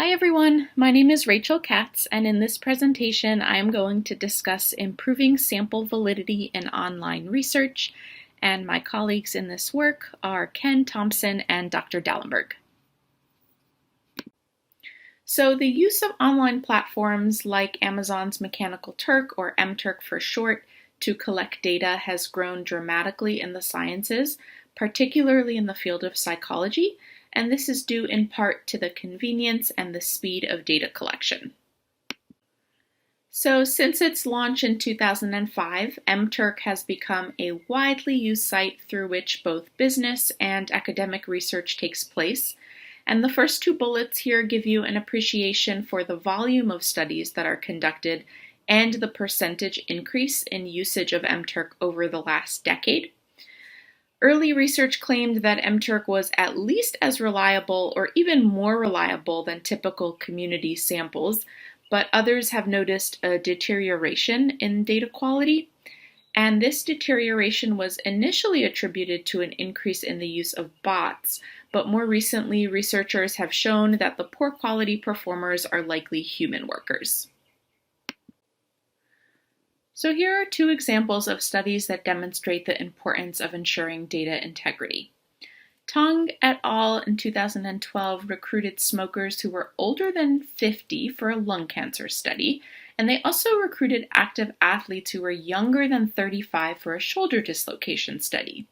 Hi everyone, my name is Rachel Katz, and in this presentation I am going to discuss improving sample validity in online research, and my colleagues in this work are Ken Thompson and Dr. Dallenberg. So the use of online platforms like Amazon's Mechanical Turk, or MTurk for short, to collect data has grown dramatically in the sciences, particularly in the field of psychology, and this is due in part to the convenience and the speed of data collection. So since its launch in 2005, MTurk has become a widely used site through which both business and academic research takes place. And the first two bullets here give you an appreciation for the volume of studies that are conducted and the percentage increase in usage of MTurk over the last decade. Early research claimed that MTurk was at least as reliable or even more reliable than typical community samples, but others have noticed a deterioration in data quality. And this deterioration was initially attributed to an increase in the use of bots, but more recently researchers have shown that the poor quality performers are likely human workers. So here are two examples of studies that demonstrate the importance of ensuring data integrity. Tong et al. In 2012 recruited smokers who were older than 50 for a lung cancer study, and they also recruited active athletes who were younger than 35 for a shoulder dislocation study.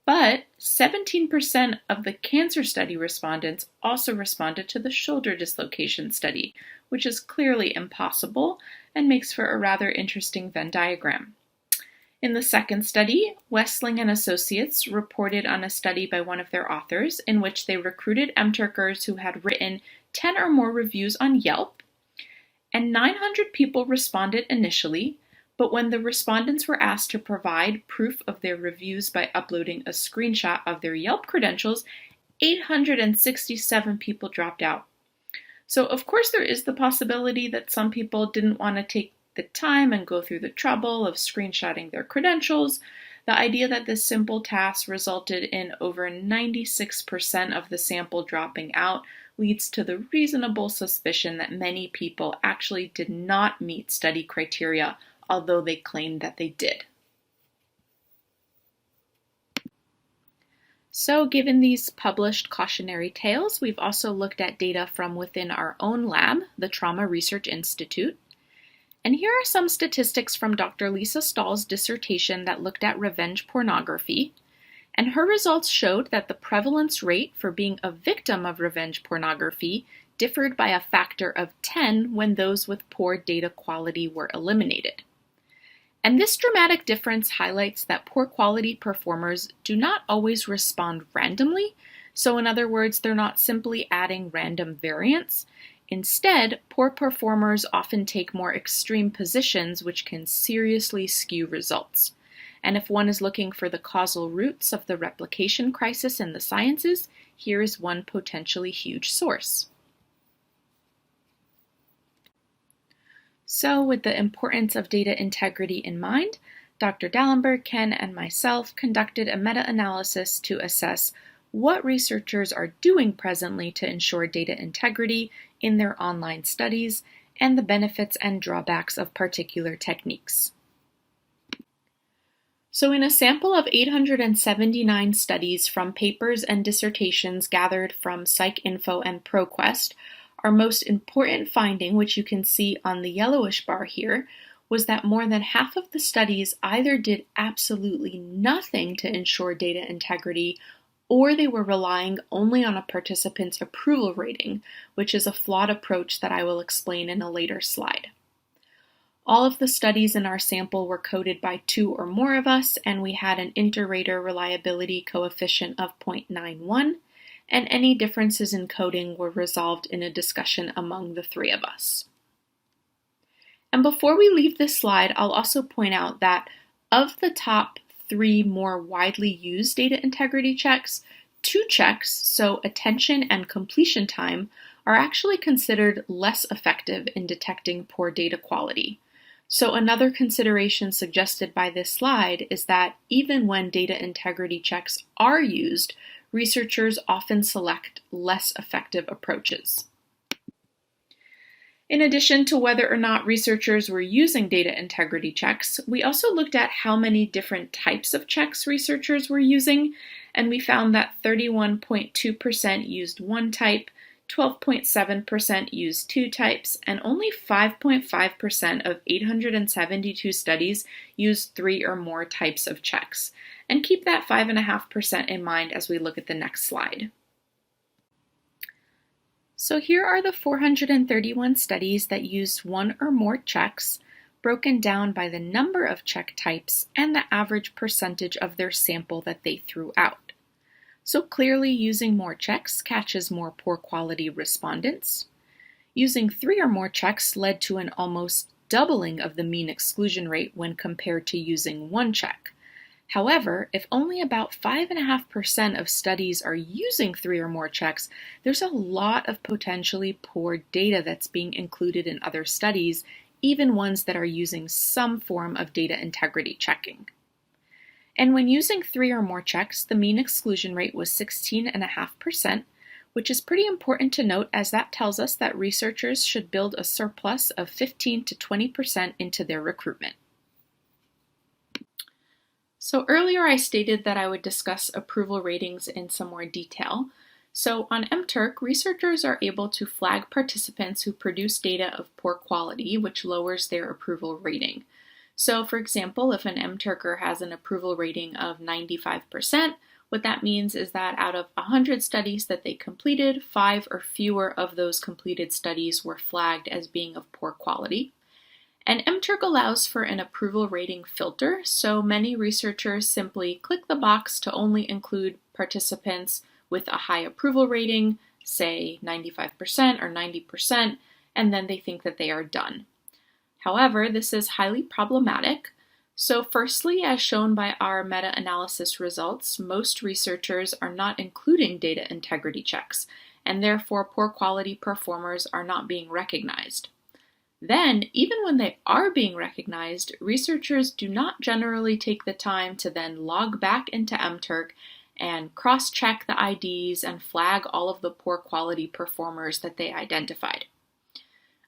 But 17% of the cancer study respondents also responded to the shoulder dislocation study, which is clearly impossible and makes for a rather interesting Venn diagram. In the second study, Westling and Associates reported on a study by one of their authors in which they recruited MTurkers who had written 10 or more reviews on Yelp, and 900 people responded initially, but when the respondents were asked to provide proof of their reviews by uploading a screenshot of their Yelp credentials, 867 people dropped out. So of course there is the possibility that some people didn't want to take the time and go through the trouble of screenshotting their credentials. The idea that this simple task resulted in over 96% of the sample dropping out leads to the reasonable suspicion that many people actually did not meet study criteria, although they claimed that they did. So given these published cautionary tales, we've also looked at data from within our own lab, the Trauma Research Institute. And here are some statistics from Dr. Lisa Stahl's dissertation that looked at revenge pornography. And her results showed that the prevalence rate for being a victim of revenge pornography differed by a factor of 10 when those with poor data quality were eliminated. And this dramatic difference highlights that poor quality performers do not always respond randomly. So in other words, they're not simply adding random variance. Instead, poor performers often take more extreme positions which can seriously skew results. And if one is looking for the causal roots of the replication crisis in the sciences, here is one potentially huge source. So with the importance of data integrity in mind, Dr. Dallenberg, Ken, and myself conducted a meta-analysis to assess what researchers are doing presently to ensure data integrity in their online studies and the benefits and drawbacks of particular techniques. So in a sample of 879 studies from papers and dissertations gathered from PsycInfo and ProQuest, our most important finding, which you can see on the yellowish bar here, was that more than half of the studies either did absolutely nothing to ensure data integrity, or they were relying only on a participant's approval rating, which is a flawed approach that I will explain in a later slide. All of the studies in our sample were coded by 2 or more of us, and we had an inter-rater reliability coefficient of 0.91, and any differences in coding were resolved in a discussion among the 3 of us. And before we leave this slide, I'll also point out that of the top 3 more widely used data integrity checks, 2 checks, so attention and completion time, are actually considered less effective in detecting poor data quality. So another consideration suggested by this slide is that even when data integrity checks are used, researchers often select less effective approaches. In addition to whether or not researchers were using data integrity checks, we also looked at how many different types of checks researchers were using, and we found that 31.2% used one type, 12.7% used two types, and only 5.5% of 872 studies used three or more types of checks. And keep that 5.5% in mind as we look at the next slide. So here are the 431 studies that used one or more checks, broken down by the number of check types and the average percentage of their sample that they threw out. So clearly using more checks catches more poor quality respondents. Using three or more checks led to an almost doubling of the mean exclusion rate when compared to using one check. However, if only about 5.5% of studies are using three or more checks, there's a lot of potentially poor data that's being included in other studies, even ones that are using some form of data integrity checking. And when using three or more checks, the mean exclusion rate was 16.5%, which is pretty important to note as that tells us that researchers should build a surplus of 15 to 20% into their recruitment. So earlier I stated that I would discuss approval ratings in some more detail. So on MTurk, researchers are able to flag participants who produce data of poor quality, which lowers their approval rating. So for example, if an MTurker has an approval rating of 95%, what that means is that out of 100 studies that they completed, 5 or fewer of those completed studies were flagged as being of poor quality. And MTurk allows for an approval rating filter, so many researchers simply click the box to only include participants with a high approval rating, say 95% or 90%, and then they think that they are done. However, this is highly problematic. So firstly, as shown by our meta-analysis results, most researchers are not including data integrity checks, and therefore poor quality performers are not being recognized. Then, even when they are being recognized, researchers do not generally take the time to then log back into MTurk and cross-check the IDs and flag all of the poor quality performers that they identified.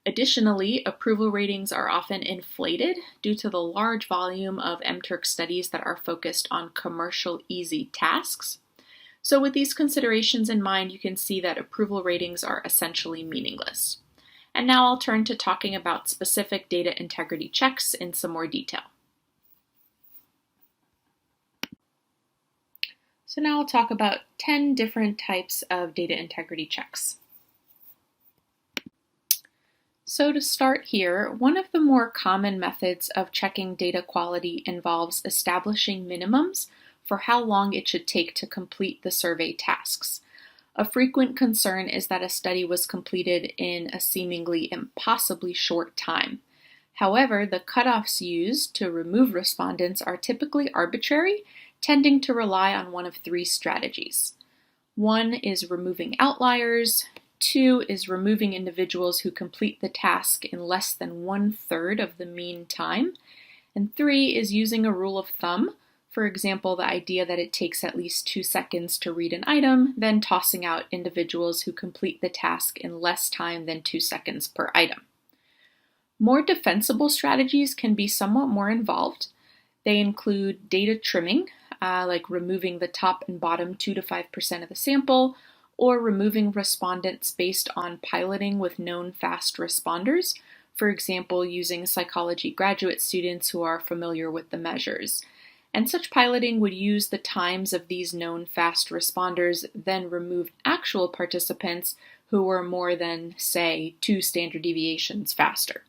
Additionally, approval ratings are often inflated due to the large volume of MTurk studies that are focused on commercial easy tasks. So with these considerations in mind, you can see that approval ratings are essentially meaningless. And now I'll turn to talking about specific data integrity checks in some more detail. So now I'll talk about 10 different types of data integrity checks. So to start here, one of the more common methods of checking data quality involves establishing minimums for how long it should take to complete the survey tasks. A frequent concern is that a study was completed in a seemingly impossibly short time. However, the cutoffs used to remove respondents are typically arbitrary, tending to rely on one of three strategies. One is removing outliers, 2 is removing individuals who complete the task in less than 1/3 of the mean time, and 3 is using a rule of thumb. For example, the idea that it takes at least 2 seconds to read an item, then tossing out individuals who complete the task in less time than 2 seconds per item. More defensible strategies can be somewhat more involved. They include data trimming, like removing the top and bottom 2 to 5% of the sample, or removing respondents based on piloting with known fast responders, for example, using psychology graduate students who are familiar with the measures. And such piloting would use the times of these known fast responders, then remove actual participants who were more than, say, 2 standard deviations faster.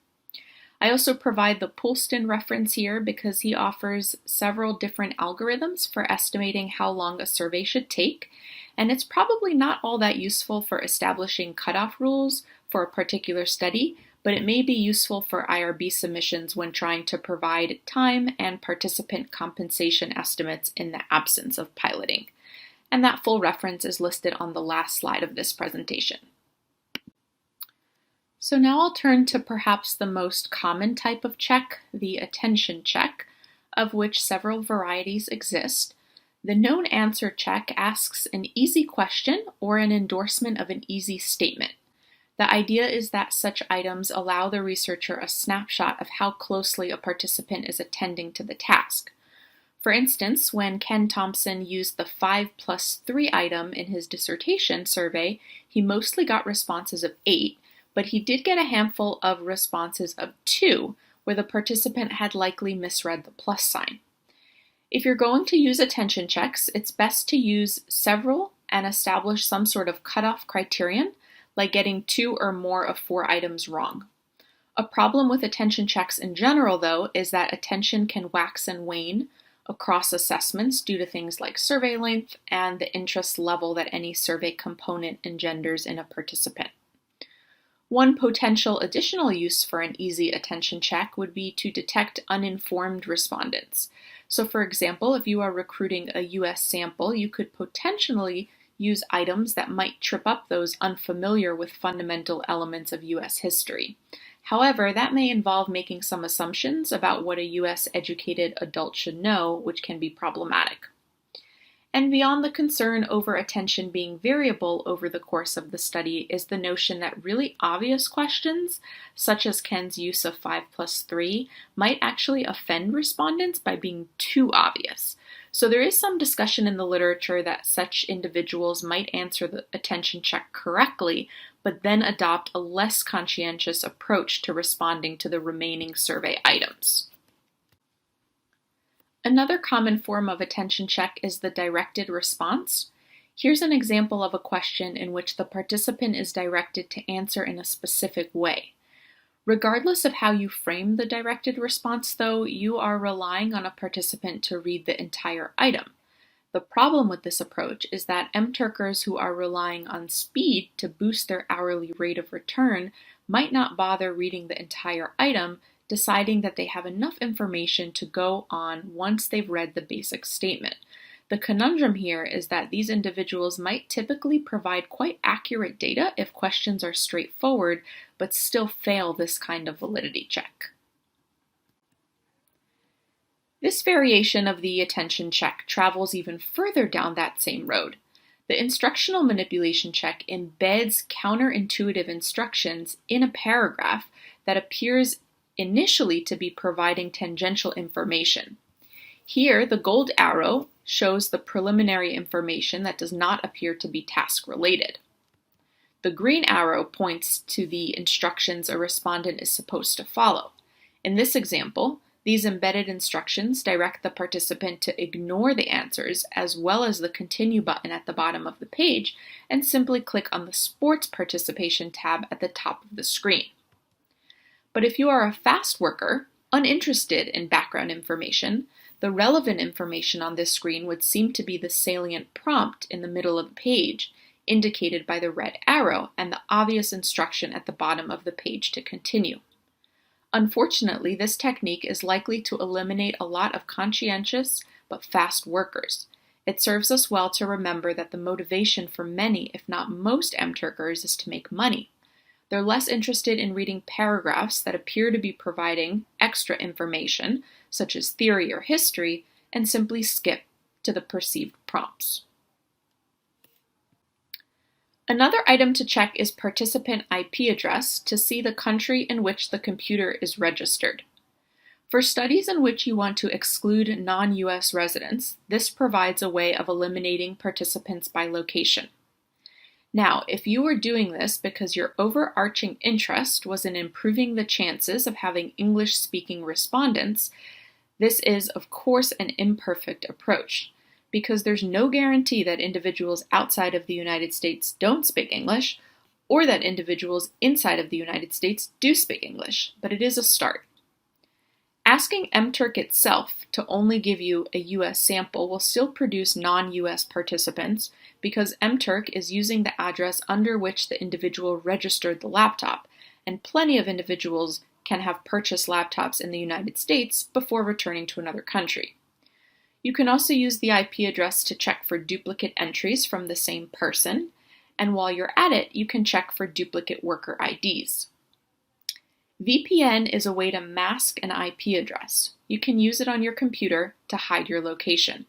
I also provide the Poulston reference here because he offers several different algorithms for estimating how long a survey should take, and it's probably not all that useful for establishing cutoff rules for a particular study, but it may be useful for IRB submissions when trying to provide time and participant compensation estimates in the absence of piloting. And that full reference is listed on the last slide of this presentation. So now I'll turn to perhaps the most common type of check, the attention check, of which several varieties exist. The known answer check asks an easy question or an endorsement of an easy statement. The idea is that such items allow the researcher a snapshot of how closely a participant is attending to the task. For instance, when Ken Thompson used the 5+3 item in his dissertation survey, he mostly got responses of 8, but he did get a handful of responses of 2, where the participant had likely misread the plus sign. If you're going to use attention checks, it's best to use several and establish some sort of cutoff criterion, like getting 2 or more of 4 items wrong. A problem with attention checks in general, though, is that attention can wax and wane across assessments due to things like survey length and the interest level that any survey component engenders in a participant. One potential additional use for an easy attention check would be to detect uninformed respondents. So for example, if you are recruiting a US sample, you could potentially use items that might trip up those unfamiliar with fundamental elements of US history. However, that may involve making some assumptions about what a US educated adult should know, which can be problematic. And beyond the concern over attention being variable over the course of the study is the notion that really obvious questions, such as Ken's use of 5+3, might actually offend respondents by being too obvious. So there is some discussion in the literature that such individuals might answer the attention check correctly, but then adopt a less conscientious approach to responding to the remaining survey items. Another common form of attention check is the directed response. Here's an example of a question in which the participant is directed to answer in a specific way. Regardless of how you frame the directed response, though, you are relying on a participant to read the entire item. The problem with this approach is that MTurkers who are relying on speed to boost their hourly rate of return might not bother reading the entire item, deciding that they have enough information to go on once they've read the basic statement. The conundrum here is that these individuals might typically provide quite accurate data if questions are straightforward, but still fail this kind of validity check. This variation of the attention check travels even further down that same road. The instructional manipulation check embeds counterintuitive instructions in a paragraph that appears initially to be providing tangential information. Here, the gold arrow shows the preliminary information that does not appear to be task-related. The green arrow points to the instructions a respondent is supposed to follow. In this example, these embedded instructions direct the participant to ignore the answers as well as the Continue button at the bottom of the page and simply click on the Sports Participation tab at the top of the screen. But if you are a fast worker, uninterested in background information, the relevant information on this screen would seem to be the salient prompt in the middle of the page, indicated by the red arrow, and the obvious instruction at the bottom of the page to continue. Unfortunately, this technique is likely to eliminate a lot of conscientious but fast workers. It serves us well to remember that the motivation for many, if not most, MTurkers is to make money. They're less interested in reading paragraphs that appear to be providing extra information, such as theory or history, and simply skip to the perceived prompts. Another item to check is participant IP address to see the country in which the computer is registered. For studies in which you want to exclude non-US residents, this provides a way of eliminating participants by location. Now, if you were doing this because your overarching interest was in improving the chances of having English-speaking respondents, this is, of course, an imperfect approach, because there's no guarantee that individuals outside of the United States don't speak English, or that individuals inside of the United States do speak English, but it is a start. Asking MTurk itself to only give you a US sample will still produce non-US participants because MTurk is using the address under which the individual registered the laptop, and plenty of individuals can have purchased laptops in the United States before returning to another country. You can also use the IP address to check for duplicate entries from the same person, and while you're at it, you can check for duplicate worker IDs. VPN is a way to mask an IP address. You can use it on your computer to hide your location.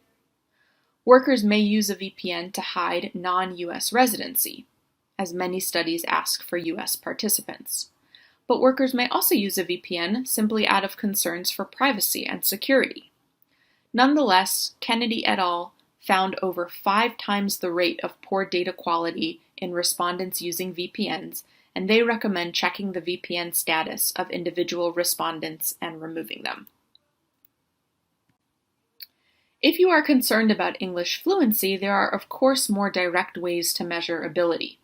Workers may use a VPN to hide non-US residency, as many studies ask for US participants. But workers may also use a VPN simply out of concerns for privacy and security. Nonetheless, Kennedy et al. Found over 5 times the rate of poor data quality in respondents using VPNs, and they recommend checking the VPN status of individual respondents and removing them. If you are concerned about English fluency, there are of course more direct ways to measure ability.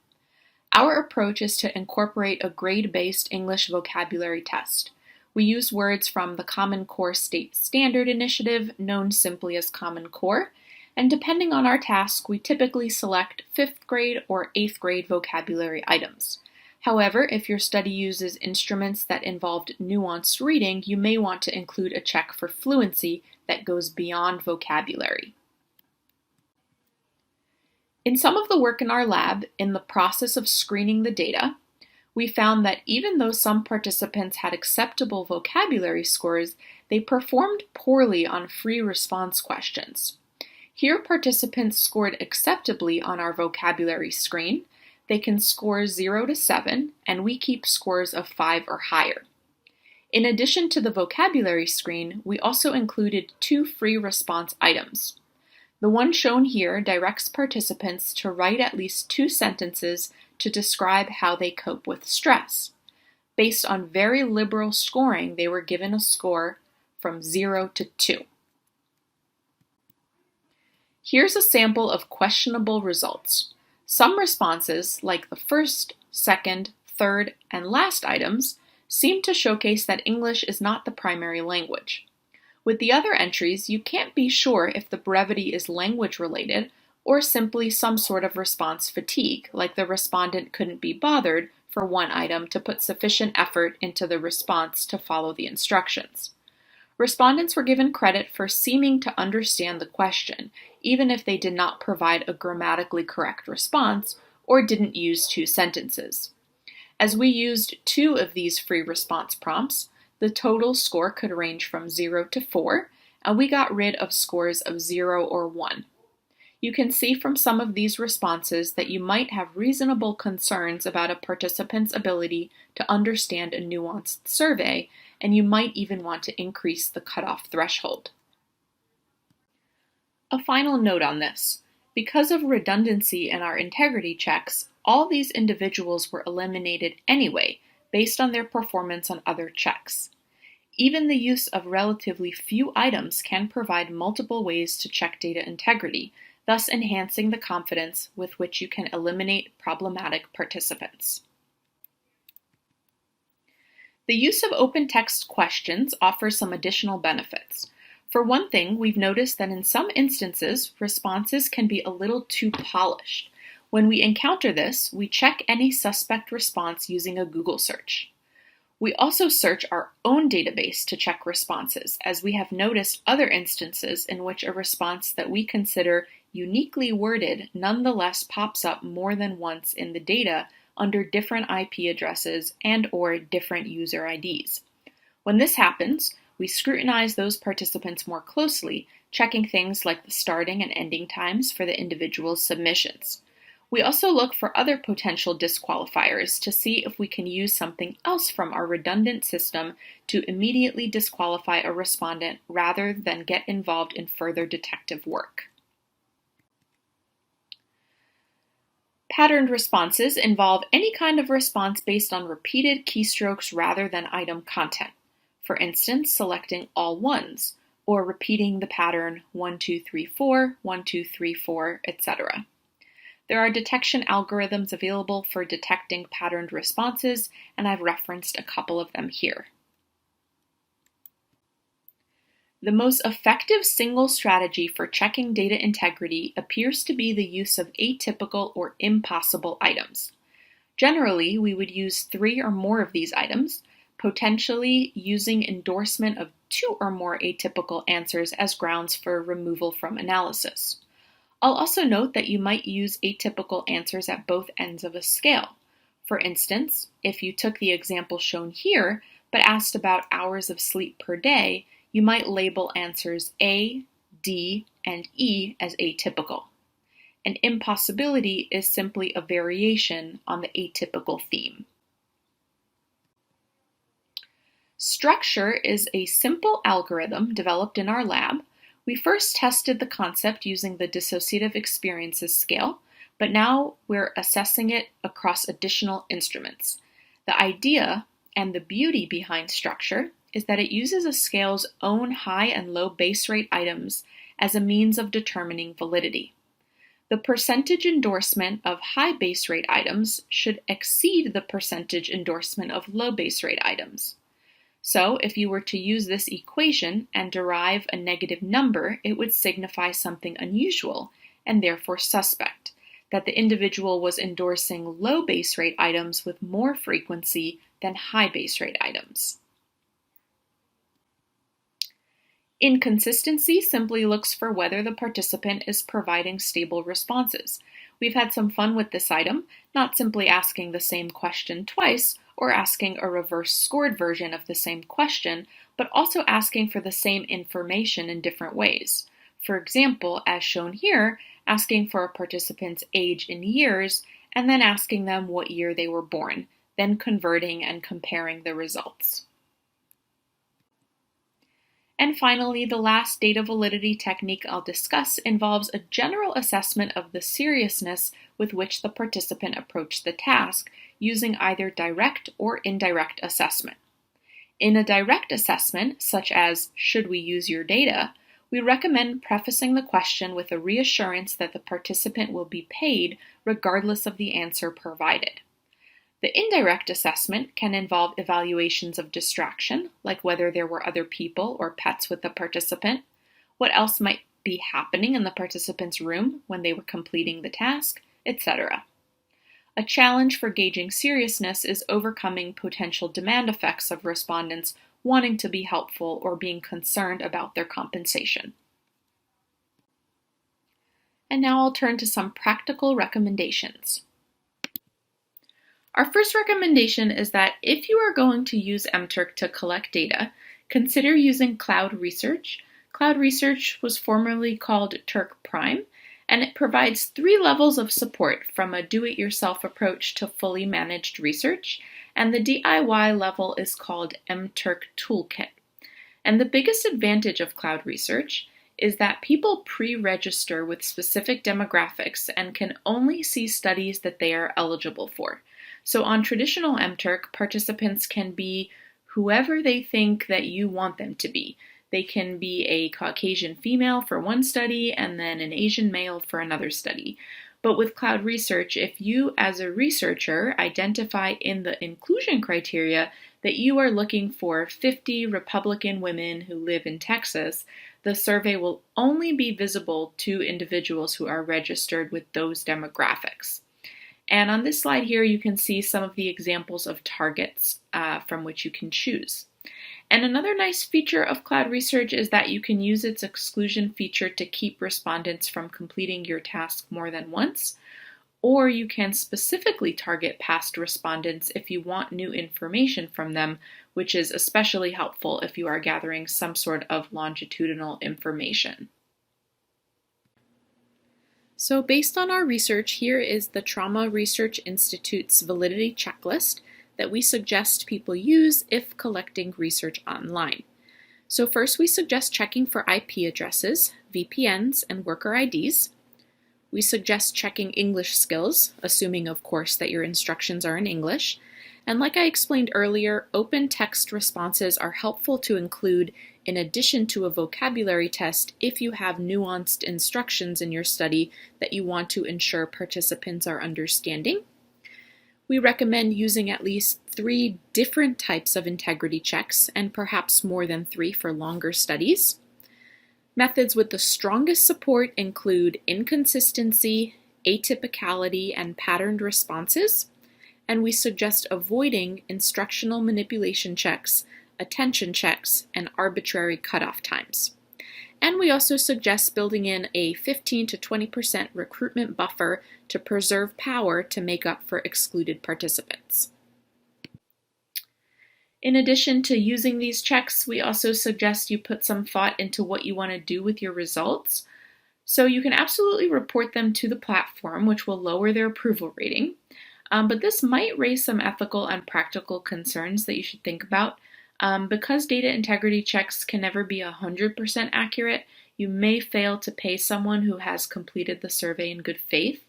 Our approach is to incorporate a grade-based English vocabulary test. We use words from the Common Core State Standard Initiative, known simply as Common Core, and depending on our task, we typically select 5th grade or 8th grade vocabulary items. However, if your study uses instruments that involved nuanced reading, you may want to include a check for fluency that goes beyond vocabulary. In some of the work in our lab, in the process of screening the data, we found that even though some participants had acceptable vocabulary scores, they performed poorly on free response questions. Here, participants scored acceptably on our vocabulary screen. They can score 0 to 7, and we keep scores of 5 or higher. In addition to the vocabulary screen, we also included 2 free response items. The one shown here directs participants to write at least 2 sentences to describe how they cope with stress. Based on very liberal scoring, they were given a score from 0 to 2. Here's a sample of questionable results. Some responses, like the first, second, third, and last items, seem to showcase that English is not the primary language. With the other entries, you can't be sure if the brevity is language-related or simply some sort of response fatigue, like the respondent couldn't be bothered for one item to put sufficient effort into the response to follow the instructions. Respondents were given credit for seeming to understand the question, even if they did not provide a grammatically correct response or didn't use 2 sentences. As we used 2 of these free response prompts, the total score could range from 0 to 4, and we got rid of scores of 0 or 1. You can see from some of these responses that you might have reasonable concerns about a participant's ability to understand a nuanced survey, and you might even want to increase the cutoff threshold. A final note on this. Because of redundancy in our integrity checks, all these individuals were eliminated anyway, based on their performance on other checks. Even the use of relatively few items can provide multiple ways to check data integrity, thus enhancing the confidence with which you can eliminate problematic participants. The use of open text questions offers some additional benefits. For one thing, we've noticed that in some instances, responses can be a little too polished. When we encounter this, we check any suspect response using a Google search. We also search our own database to check responses, as we have noticed other instances in which a response that we consider uniquely worded nonetheless pops up more than once in the data under different IP addresses and/or different user IDs. When this happens, we scrutinize those participants more closely, checking things like the starting and ending times for the individual's submissions. We also look for other potential disqualifiers to see if we can use something else from our redundant system to immediately disqualify a respondent rather than get involved in further detective work. Patterned responses involve any kind of response based on repeated keystrokes rather than item content. For instance, selecting all ones, or repeating the pattern 1, 2, 3, 4, 1, 2, 3, 4, etc. There are detection algorithms available for detecting patterned responses, and I've referenced a couple of them here. The most effective single strategy for checking data integrity appears to be the use of atypical or impossible items. Generally, we would use 3 or more of these items, potentially using endorsement of 2 or more atypical answers as grounds for removal from analysis. I'll also note that you might use atypical answers at both ends of a scale. For instance, if you took the example shown here, but asked about hours of sleep per day, you might label answers A, D, and E as atypical. and impossibility is simply a variation on the atypical theme. Structure is a simple algorithm developed in our lab. We first tested the concept using the dissociative experiences scale, but now we're assessing it across additional instruments. The idea and the beauty behind structure is that it uses a scale's own high and low base rate items as a means of determining validity. The percentage endorsement of high base rate items should exceed the percentage endorsement of low base rate items. So, if you were to use this equation and derive a negative number, it would signify something unusual and therefore suspect, that the individual was endorsing low base rate items with more frequency than high base rate items. Inconsistency simply looks for whether the participant is providing stable responses. We've had some fun with this item, not simply asking the same question twice or asking a reverse scored version of the same question, but also asking for the same information in different ways. For example, as shown here, asking for a participant's age in years and then asking them what year they were born, then converting and comparing the results. And finally, the last data validity technique I'll discuss involves a general assessment of the seriousness with which the participant approached the task, using either direct or indirect assessment. In a direct assessment, such as, "Should we use your data?" we recommend prefacing the question with a reassurance that the participant will be paid regardless of the answer provided. The indirect assessment can involve evaluations of distraction, like whether there were other people or pets with the participant, what else might be happening in the participant's room when they were completing the task, etc. A challenge for gauging seriousness is overcoming potential demand effects of respondents wanting to be helpful or being concerned about their compensation. And now I'll turn to some practical recommendations. Our first recommendation is that if you are going to use MTurk to collect data, consider using CloudResearch. CloudResearch was formerly called Turk Prime, and it provides 3 levels of support from a do-it-yourself approach to fully managed research, and the DIY level is called MTurk Toolkit. And the biggest advantage of CloudResearch is that people pre-register with specific demographics and can only see studies that they are eligible for. So on traditional MTurk, participants can be whoever they think that you want them to be. They can be a Caucasian female for one study and then an Asian male for another study. But with CloudResearch, if you as a researcher identify in the inclusion criteria that you are looking for 50 Republican women who live in Texas, the survey will only be visible to individuals who are registered with those demographics. And on this slide here, you can see some of the examples of targets from which you can choose. And another nice feature of CloudResearch is that you can use its exclusion feature to keep respondents from completing your task more than once, or you can specifically target past respondents if you want new information from them, which is especially helpful if you are gathering some sort of longitudinal information. So based on our research, here is the Trauma Research Institute's validity checklist that we suggest people use if collecting research online. So first, we suggest checking for IP addresses, VPNs, and worker IDs. We suggest checking English skills, assuming of course that your instructions are in English. And like I explained earlier, open text responses are helpful to include in addition to a vocabulary test if you have nuanced instructions in your study that you want to ensure participants are understanding. We recommend using at least 3 different types of integrity checks and perhaps more than 3 for longer studies. Methods with the strongest support include inconsistency, atypicality, and patterned responses. And we suggest avoiding instructional manipulation checks, attention checks, and arbitrary cutoff times. And we also suggest building in a 15 to 20% recruitment buffer to preserve power to make up for excluded participants. In addition to using these checks, we also suggest you put some thought into what you want to do with your results. So you can absolutely report them to the platform, which will lower their approval rating. But this might raise some ethical and practical concerns that you should think about. Because data integrity checks can never be 100% accurate, you may fail to pay someone who has completed the survey in good faith.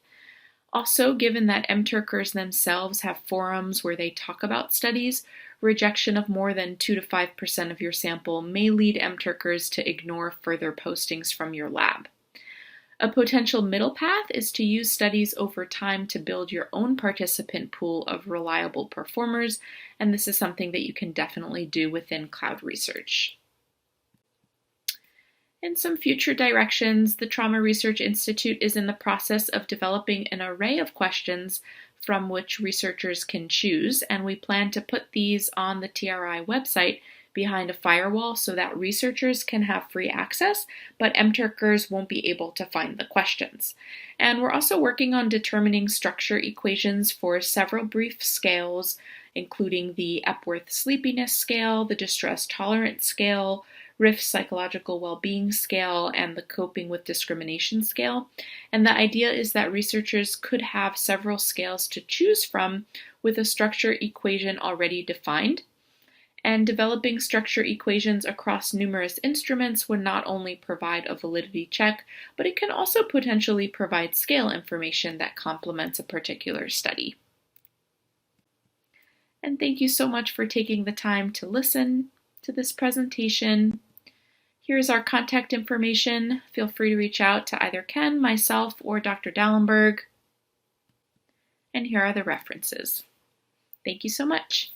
Also, given that MTurkers themselves have forums where they talk about studies, rejection of more than 2 to 5% of your sample may lead MTurkers to ignore further postings from your lab. A potential middle path is to use studies over time to build your own participant pool of reliable performers, and this is something that you can definitely do within CloudResearch. In some future directions, the Trauma Research Institute is in the process of developing an array of questions from which researchers can choose, and we plan to put these on the TRI website behind a firewall so that researchers can have free access, but MTurkers won't be able to find the questions. And we're also working on determining structure equations for several brief scales, including the Epworth Sleepiness Scale, the Distress Tolerance Scale, RIF Psychological Well-Being Scale, and the Coping with Discrimination Scale. And the idea is that researchers could have several scales to choose from with a structure equation already defined. And developing structure equations across numerous instruments would not only provide a validity check, but it can also potentially provide scale information that complements a particular study. And thank you so much for taking the time to listen to this presentation. Here's our contact information. Feel free to reach out to either Ken, myself, or Dr. Dallenberg. And here are the references. Thank you so much.